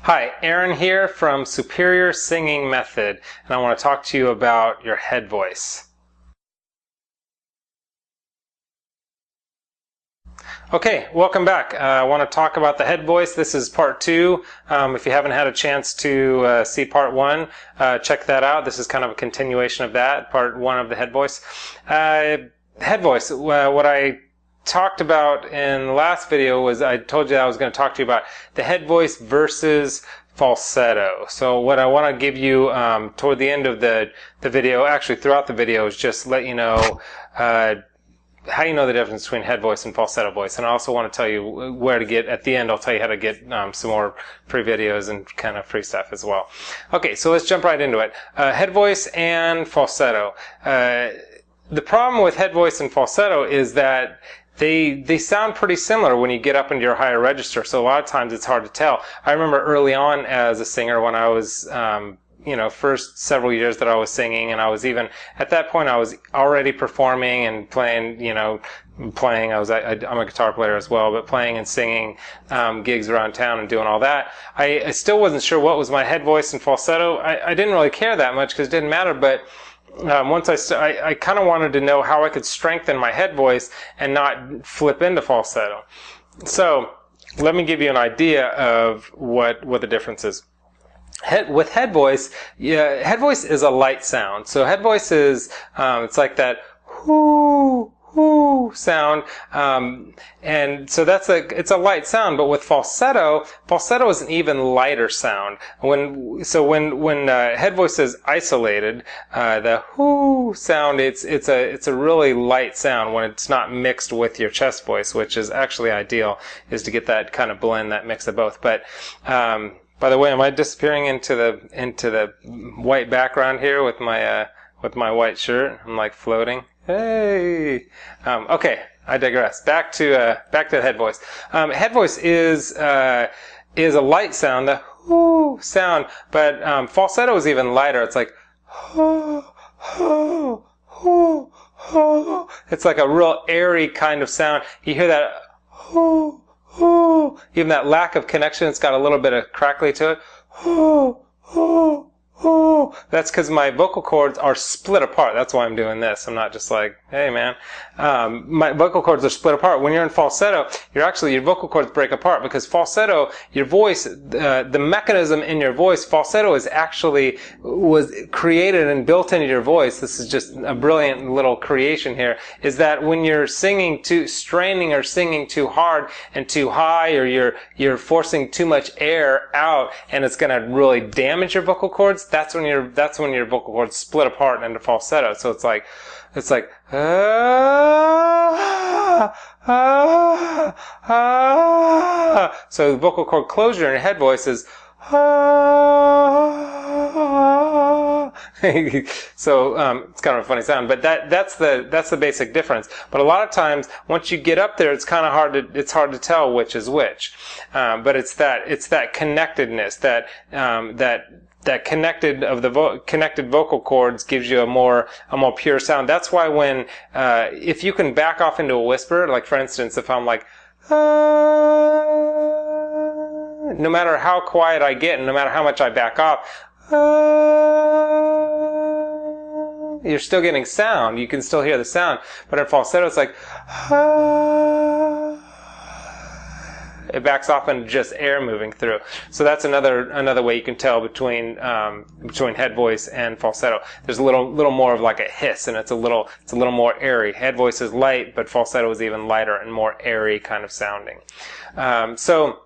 Hi, Aaron here from Superior Singing Method, and I want to talk to you about your head voice. Okay, welcome back. I want to talk about the head voice. This is part 2. If you haven't had a chance to see part 1, check that out. This is kind of a continuation of that, part 1 of the head voice. Head voice, what I talked about in the last video was I told you I was going to talk to you about the head voice versus falsetto. So what I want to give you toward the end of the video, actually throughout the video, is just let you know how you know the difference between head voice and falsetto voice. And I also want to tell you where to get, at the end I'll tell you how to get some more free videos and kind of free stuff as well. Okay, so let's jump right into it. Head voice and falsetto. The problem with head voice and falsetto is that they sound pretty similar when you get up into your higher register, so a lot of times it's hard to tell. I remember early on as a singer when I was first several years that I was singing, and I was even at that point I was already performing and playing, playing. I'm a guitar player as well, but playing and singing gigs around town and doing all that. I still wasn't sure what was my head voice and falsetto. I didn't really care that much because it didn't matter, but once I kind of wanted to know how I could strengthen my head voice and not flip into falsetto. So let me give you an idea of what the difference is. With head voice, head voice is a light sound. So head voice is it's like that whoo whoo sound, and so it's a light sound. But with falsetto is an even lighter sound. When head voice is isolated, the whoo sound it's a really light sound when it's not mixed with your chest voice, which is actually ideal, is to get that kind of blend, that mix of both. But by the way, am I disappearing into the white background here with my white shirt? I'm like floating. Hey. Okay, I digress. Back to the head voice. Head voice is a light sound, the whoo sound, but falsetto is even lighter. It's like ho ho ho ho. It's like a real airy kind of sound. You hear that ho ho. Even that lack of connection, it's got a little bit of crackly to it. Ho ho. Oh, that's because my vocal cords are split apart. That's why I'm doing this. I'm not just like, hey man. My vocal cords are split apart. When you're in falsetto, your vocal cords break apart, because falsetto, your voice, the mechanism in your voice, falsetto was created and built into your voice. This is just a brilliant little creation here, is that when you're singing straining or singing too hard and too high, or you're forcing too much air out and it's going to really damage your vocal cords, that's when your vocal cords split apart into falsetto. So it's like so the vocal cord closure in your head voice is so it's kind of a funny sound, but that's the basic difference. But a lot of times once you get up there, it's kind of hard to tell which is which. But it's that connectedness, that connected vocal cords gives you a more pure sound. That's why when if you can back off into a whisper, like for instance, if I'm like no matter how quiet I get and no matter how much I back off, you're still getting sound. You can still hear the sound. But in falsetto, it's like it backs off into just air moving through. So that's another way you can tell between head voice and falsetto. There's a little more of like a hiss, and it's a little more airy. Head voice is light, but falsetto is even lighter and more airy kind of sounding. So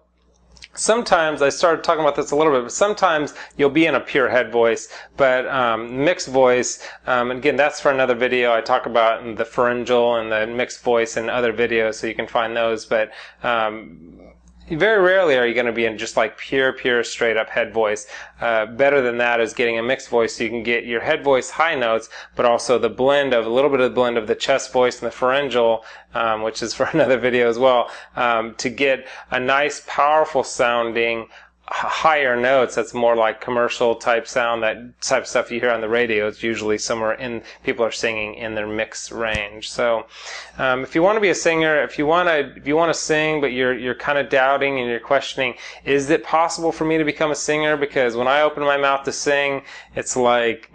sometimes, I started talking about this a little bit, but sometimes you'll be in a pure head voice, but mixed voice, and again, that's for another video. I talk about the pharyngeal and the mixed voice in other videos, so you can find those, but very rarely are you going to be in just like pure straight up head voice. Better than that is getting a mixed voice, so you can get your head voice high notes, but also a little bit of the blend of the chest voice and the pharyngeal, which is for another video as well, to get a nice powerful sounding higher notes, that's more like commercial type sound, that type of stuff you hear on the radio. It's usually somewhere in, people are singing in their mix range. So if you want to be a singer, if you want to sing, but you're kind of doubting and you're questioning, is it possible for me to become a singer? Because when I open my mouth to sing, it's like,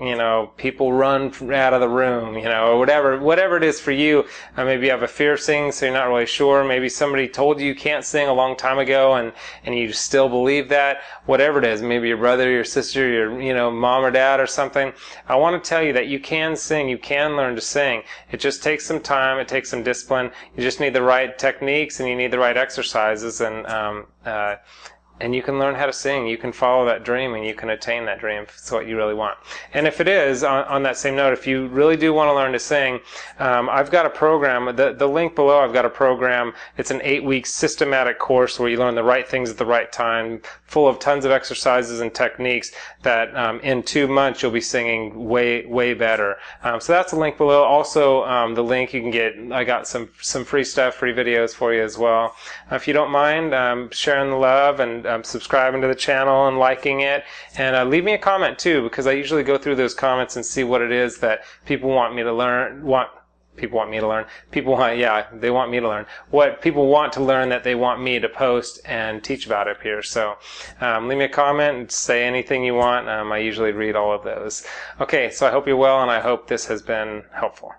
people run out of the room, or whatever it is for you. Maybe you have a fear of singing, so you're not really sure. Maybe somebody told you can't sing a long time ago, and you still believe that. Whatever it is, maybe your brother, your sister, your mom or dad or something. I want to tell you that you can sing, you can learn to sing. It just takes some time, it takes some discipline. You just need the right techniques and you need the right exercises, and you can learn how to sing. You can follow that dream and you can attain that dream if it's what you really want. And if it is, on that same note, if you really do want to learn to sing, I've got a program, the link below, I've got a program. It's an 8-week systematic course where you learn the right things at the right time, full of tons of exercises and techniques that in 2 months you'll be singing way better. So that's the link below. Also, the link you can get, I got some free stuff, free videos for you as well. If you don't mind sharing the love and subscribing to the channel and liking it, and leave me a comment too, because I usually go through those comments and see what it is that people want me to learn. People want me to learn. They want me to learn. What people want to learn that they want me to post and teach about up here. So leave me a comment and say anything you want. I usually read all of those. Okay, so I hope you're well, and I hope this has been helpful.